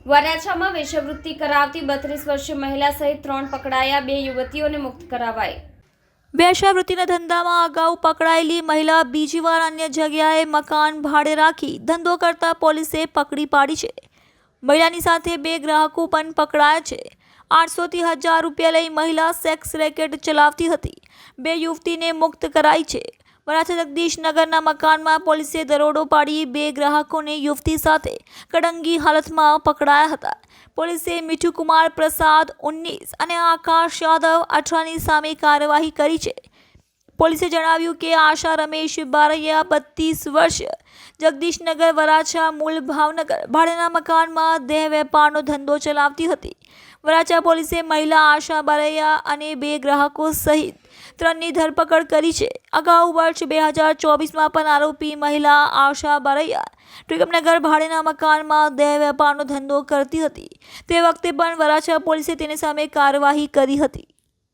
વરાછામાં વેશ્યાવૃત્તિ કરાવતી 32 વર્ષીય મહિલા સહિત 3 પકડાયા, 2 યુવતીઓને મુક્ત કરાવાઈ। વેશ્યાવૃત્તિના ધંધામાં અગાઉ પકડાયેલી મહિલા બીજી વાર અન્ય જગ્યાએ મકાન ભાડે રાખી ધંધો કરતા પોલીસે પકડી પાડી છે। મહિલાની સાથે 2 ગ્રાહકો પણ પકડાયા છે। 800 થી 1000 રૂપિયા લઈ મહિલા સેક્સ રેકેટ ચલાવતી હતી। 2 યુવતીને મુક્ત કરાઈ છે। વરાછા જગદીશનગરના મકાનમાં પોલીસે દરોડો પાડી 2 ગ્રાહકોને યુવતી સાથે કડંગી હાલતમાં પકડાયા હતા। પોલીસે મીઠુ કુમાર પ્રસાદ 19 અને આકાશ યાદવ 18ની સામે કાર્યવાહી કરી છે। પોલીસે જણાવ્યું કે આશા રમેશ બારૈયા 32 વર્ષ જગદીશનગર વરાછા મૂળ ભાવનગર ભાડેના મકાનમાં દેહ વેપારનો ધંધો ચલાવતી હતી। વરાછા પોલીસે મહિલા આશા બારૈયા અને 2 ગ્રાહકો સહિત 3ની ધરપકડ કરી છે। અગાઉ વર્ષ 2024માં પણ આરોપી મહિલા આશા બારૈયા ત્રિકમનગર ભાડેના મકાનમાં દેહ વેપારનો ધંધો કરતી હતી। તે વખતે પણ વરાછા પોલીસે તેની સામે કાર્યવાહી કરી હતી।